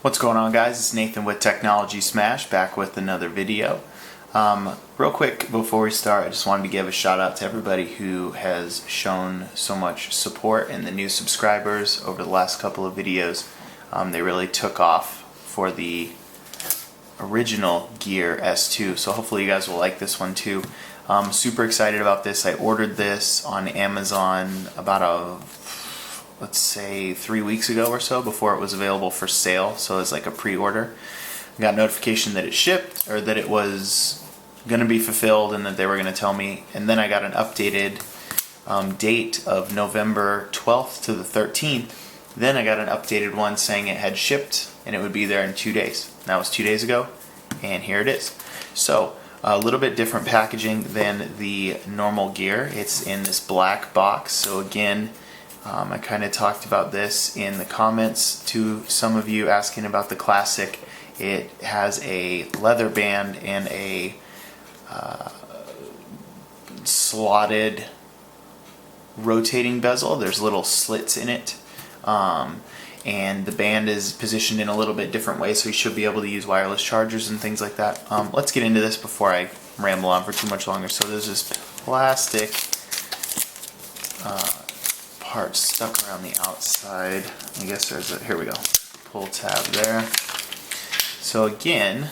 What's going on, guys? It's Nathan with Technology Smash, back with another video. Real quick before we start, I just wanted to give a shout out to everybody who has shown so much support and the new subscribers over the last couple of videos. They really took off for the original Gear S2, so hopefully you guys will like this one too. Super excited about this. I ordered this on Amazon about let's say 3 weeks ago or so, before it was available for sale, so it's like a pre-order. I got notification that it shipped, or that it was going to be fulfilled and that they were going to tell me, and then I got an updated date of November 12th to the 13th. Then I got an updated one saying it had shipped and it would be there in 2 days. That was 2 days ago, and here it is. So a little bit different packaging than the normal Gear. It's in this black box. So again, I kind of talked about this in the comments to some of you asking about the Classic. It has a leather band and a slotted rotating bezel. There's little slits in it, and the band is positioned in a little bit different way, so you should be able to use wireless chargers and things like that. Let's get into this before I ramble on for too much longer. So there's this plastic part stuck around the outside. I guess there's a, here we go, pull tab there. So again,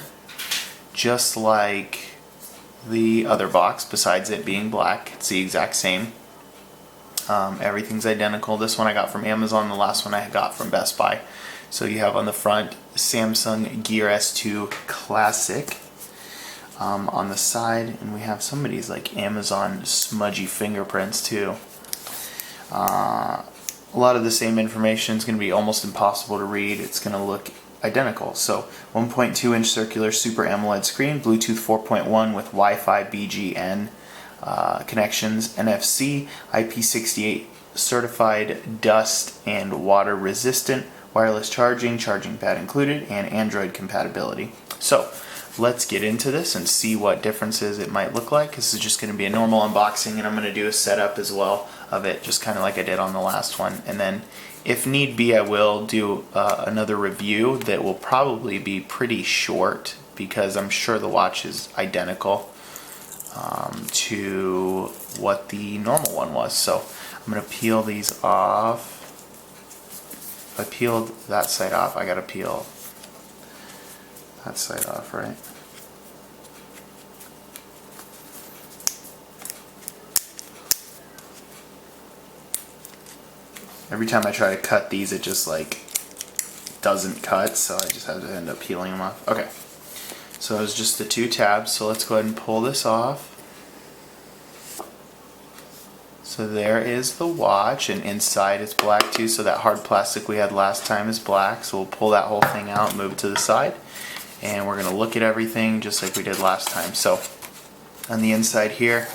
just like the other box, besides it being black, it's the exact same. Everything's identical. This one I got from Amazon, the last one I got from Best Buy. So you have on the front Samsung Gear S2 Classic. On the side, and we have somebody's like Amazon smudgy fingerprints too. A lot of the same information is going to be almost impossible to read. It's going to look identical. So 1.2 inch circular Super AMOLED screen, Bluetooth 4.1 with Wi-Fi BGN connections, NFC, IP68 certified, dust and water resistant, wireless charging, charging pad included, and Android compatibility. So let's get into this and see what differences it might look like. This is just going to be a normal unboxing, and I'm going to do a setup as well of it, just kind of like I did on the last one. And then if need be, I will do another review that will probably be pretty short, because I'm sure the watch is identical to what the normal one was. So I'm going to peel these off. If I peeled that side off, I got to peel that side off, right? Every time I try to cut these, it just like doesn't cut, so I just have to end up peeling them off. Okay, so it's just the two tabs, so let's go ahead and pull this off. So there is the watch, and inside it's black too, so that hard plastic we had last time is black. So we'll pull that whole thing out, move it to the side, and we're going to look at everything just like we did last time. So on the inside here,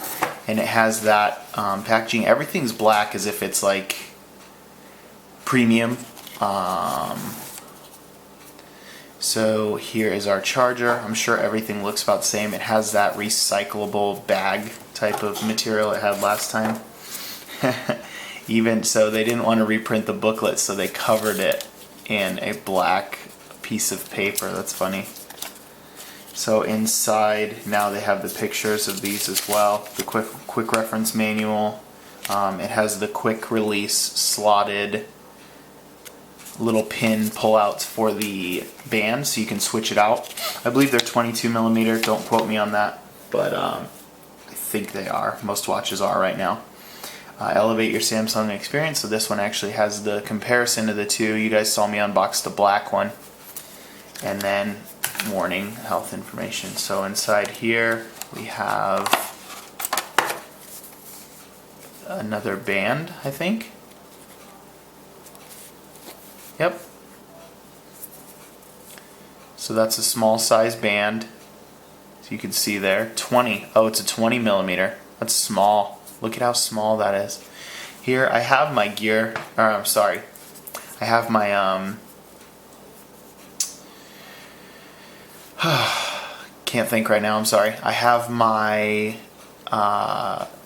and it has that packaging. Everything's black as if it's like premium. So here is our charger. I'm sure everything looks about the same. It has that recyclable bag type of material it had last time. Even so, they didn't want to reprint the booklet, so they covered it in a black piece of paper. That's funny. So inside now they have the pictures of these as well. The quick reference manual. It has the quick release slotted little pin pullouts for the band, so you can switch it out. I believe they're 22 millimeter. Don't quote me on that, but I think they are. Most watches are right now. Elevate your Samsung experience. So this one actually has the comparison of the two. You guys saw me unbox the black one, and then warning, health information. So inside here we have another band, I think. Yep. So that's a small size band. So you can see there, 20. Oh, it's a 20 millimeter. That's small. Look at how small that is. Here I have my Gear, or I'm sorry, I have my can't think right now, I'm sorry. I have my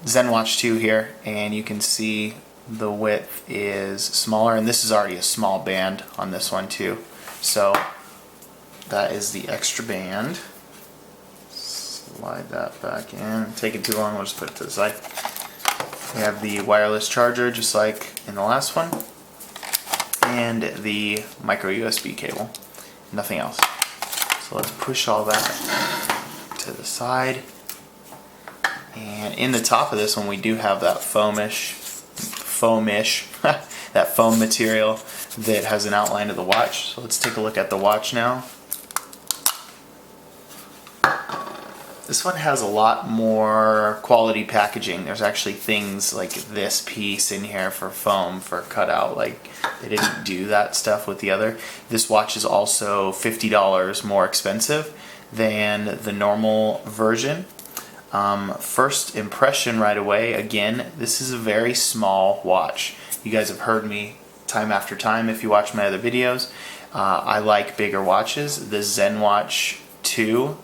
Zen Watch 2 here, and you can see the width is smaller, and this is already a small band on this one too. So that is the extra band. Slide that back in. Take it too long, we'll just put it to the side. We have the wireless charger, just like in the last one, and the micro USB cable. Nothing else. So let's push all that to the side. And in the top of this one, we do have that foamish, that foam material that has an outline of the watch. So let's take a look at the watch now. This one has a lot more quality packaging. There's actually things like this piece in here for foam for cutout. Like, they didn't do that stuff with the other. This watch is also $50 more expensive than the normal version. First impression right away, again, this is a very small watch. You guys have heard me time after time if you watch my other videos. I like bigger watches. The Zen Watch 2,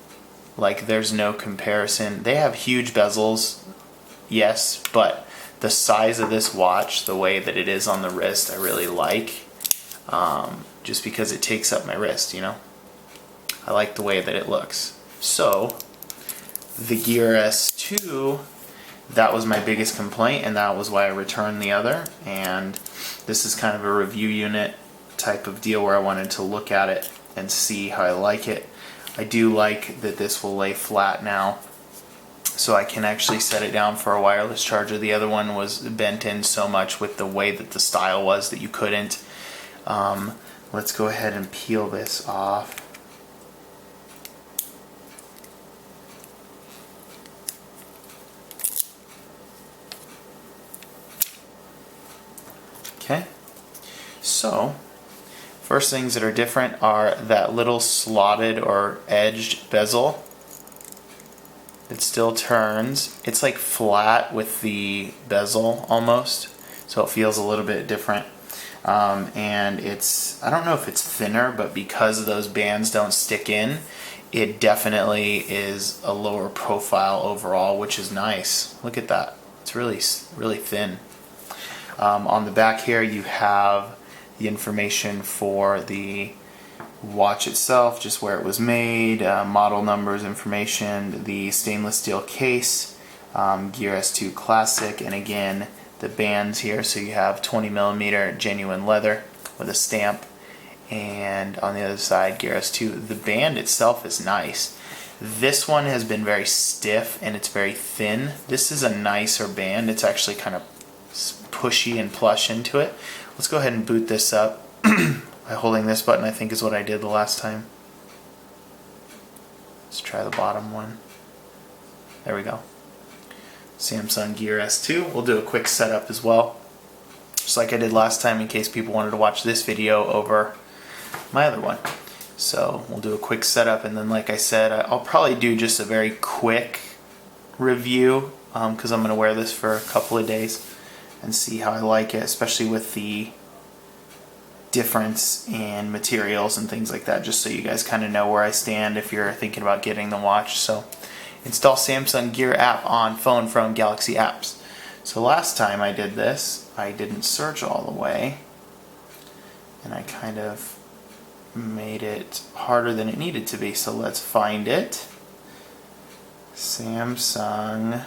like, there's no comparison. They have huge bezels, yes, but the size of this watch, the way that it is on the wrist, I really like, just because it takes up my wrist, you know? I like the way that it looks. So, the Gear S2, that was my biggest complaint, and that was why I returned the other. And this is kind of a review unit type of deal where I wanted to look at it and see how I like it. I do like that this will lay flat now, so I can actually set it down for a wireless charger. The other one was bent in so much with the way that the style was that you couldn't. Let's go ahead and peel this off. Okay, so first things that are different are that little slotted or edged bezel. It still turns. It's like flat with the bezel almost, so it feels a little bit different. And it's, I don't know if it's thinner, but because those bands don't stick in, it definitely is a lower profile overall, which is nice. Look at that. It's really thin. On the back here you have the information for the watch itself, just where it was made, model numbers information, the stainless steel case, Gear S2 Classic, and again the bands here, so you have 20mm genuine leather with a stamp, and on the other side Gear S2. The band itself is nice. This one has been very stiff and it's very thin. This is a nicer band. It's actually kind of pushy and plush into it. Let's go ahead and boot this up by holding this button, I think is what I did the last time. Let's try the bottom one. There we go. Samsung Gear S2. We'll do a quick setup as well, just like I did last time in case people wanted to watch this video over my other one. So we'll do a quick setup, and then like I said, I'll probably do just a very quick review because I'm going to wear this for a couple of days and see how I like it, especially with the difference in materials and things like that, just so you guys kind of know where I stand if you're thinking about getting the watch. So install Samsung Gear app on phone from Galaxy Apps. So last time I did this, I didn't search all the way, and I kind of made it harder than it needed to be. So let's find it. Samsung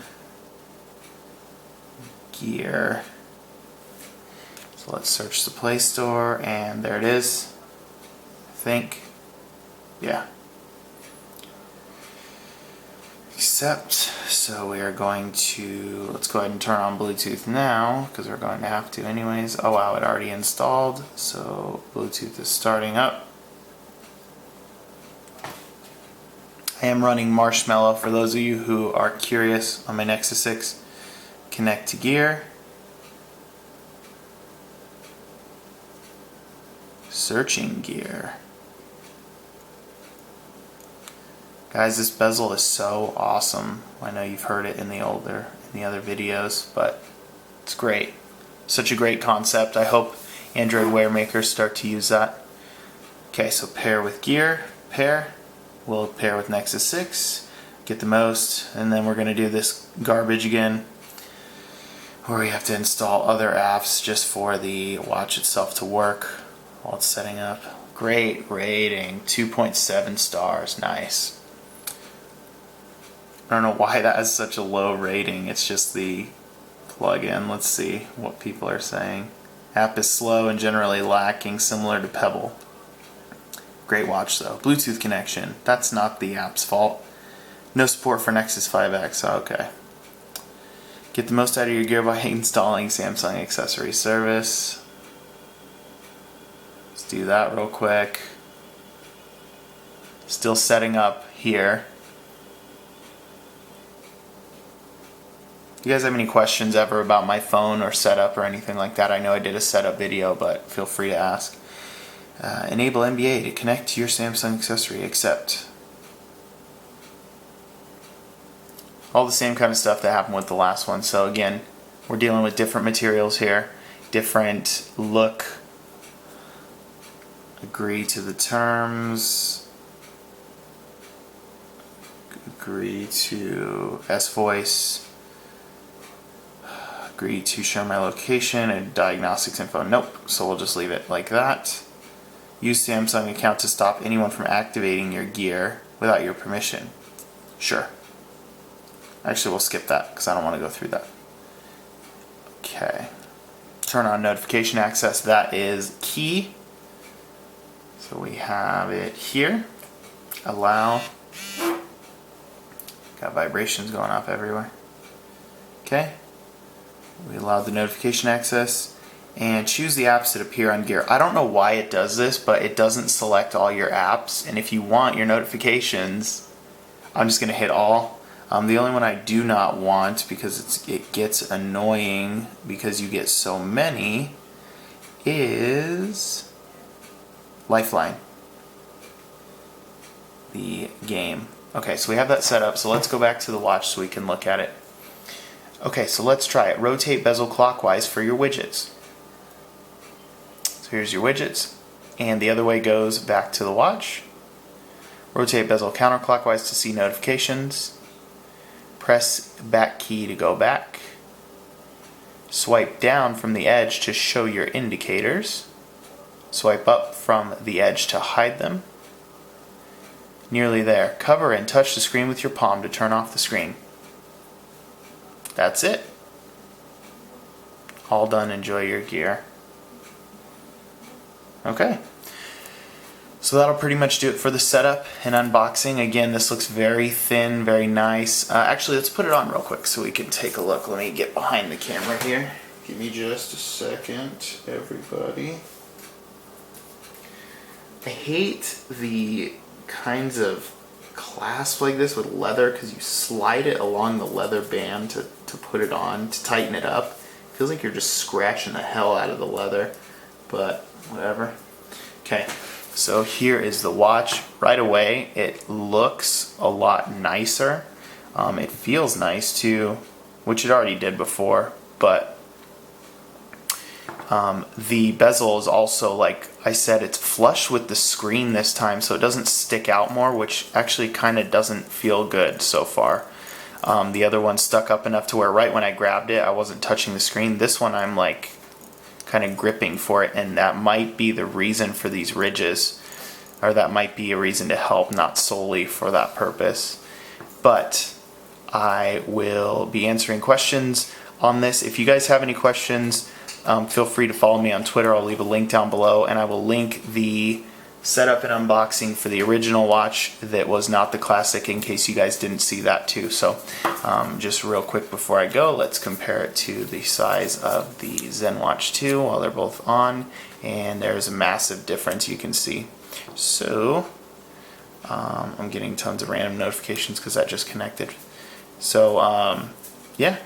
Gear. So let's search the Play Store, and there it is. I think. Yeah. Accept. So we are going to, let's go ahead and turn on Bluetooth now, because we're going to have to anyways. Oh wow, it already installed. So Bluetooth is starting up. I am running Marshmallow for those of you who are curious on my Nexus 6. Connect to Gear. Searching Gear. Guys, this bezel is so awesome. I know you've heard it in the other videos, but it's great. Such a great concept. I hope Android Wear makers start to use that. Okay, so pair with Gear. Pair. We'll pair with Nexus 6. Get the most, and then we're going to do this garbage again, where we have to install other apps just for the watch itself to work while it's setting up. Great rating, 2.7 stars, nice. I don't know why that has such a low rating, it's just the plugin. Let's see what people are saying. App is slow and generally lacking, similar to Pebble. Great watch though. Bluetooth connection, that's not the app's fault. No support for Nexus 5X, okay. Get the most out of your gear by installing Samsung accessory service. Let's do that real quick. Still setting up here. You guys have any questions ever about my phone or setup or anything like that? I know I did a setup video, but feel free to ask. Enable NBA to connect to your Samsung accessory, accept. All the same kind of stuff that happened with the last one. So again, we're dealing with different materials here, different look. Agree to the terms. Agree to S-Voice. Agree to share my location and diagnostics info. Nope, so we'll just leave it like that. Use Samsung account to stop anyone from activating your gear without your permission. Sure. Actually, we'll skip that because I don't want to go through that. Okay. Turn on notification access. That is key. So we have it here. Allow. Got vibrations going off everywhere. Okay. We allow the notification access and choose the apps that appear on gear. I don't know why it does this, but it doesn't select all your apps. And if you want your notifications, I'm just going to hit all. The only one I do not want, because it gets annoying because you get so many, is Lifeline, the game. Okay, so we have that set up, so let's go back to the watch so we can look at it. Okay, so let's try it. Rotate bezel clockwise for your widgets. So here's your widgets, and the other way goes back to the watch. Rotate bezel counterclockwise to see notifications. Press back key to go back. Swipe down from the edge to show your indicators. Swipe up from the edge to hide them. Nearly there. Cover and touch the screen with your palm to turn off the screen. That's it. All done. Enjoy your gear. Okay. So that'll pretty much do it for the setup and unboxing. Again, this looks very thin, very nice. Actually, let's put it on real quick so we can take a look. Let me get behind the camera here. Give me just a second, everybody. I hate the kinds of clasp like this with leather because you slide it along the leather band to put it on, to tighten it up. It feels like you're just scratching the hell out of the leather, but whatever. Okay. So here is the watch. Right away, it looks a lot nicer. It feels nice too, which it already did before, but the bezel is also, like I said, it's flush with the screen this time, so it doesn't stick out more, which actually kind of doesn't feel good so far. The other one stuck up enough to where right when I grabbed it, I wasn't touching the screen. This one I'm like kind of gripping for it, and that might be the reason for these ridges, or that might be a reason to help, not solely for that purpose. But I will be answering questions on this. If you guys have any questions, feel free to follow me on Twitter. I'll leave a link down below, and I will link the setup and unboxing for the original watch that was not the classic, in case you guys didn't see that too. So just real quick before I go, let's compare it to the size of the Zen Watch 2 while they're both on, and there's a massive difference you can see. So I'm getting tons of random notifications because that just connected. So yeah,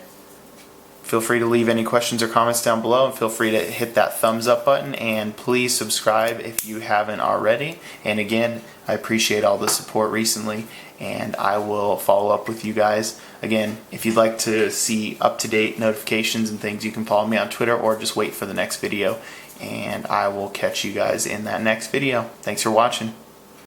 feel free to leave any questions or comments down below, and feel free to hit that thumbs up button, and please subscribe if you haven't already. And again, I appreciate all the support recently, and I will follow up with you guys. Again, if you'd like to see up-to-date notifications and things, you can follow me on Twitter or just wait for the next video, and I will catch you guys in that next video. Thanks for watching.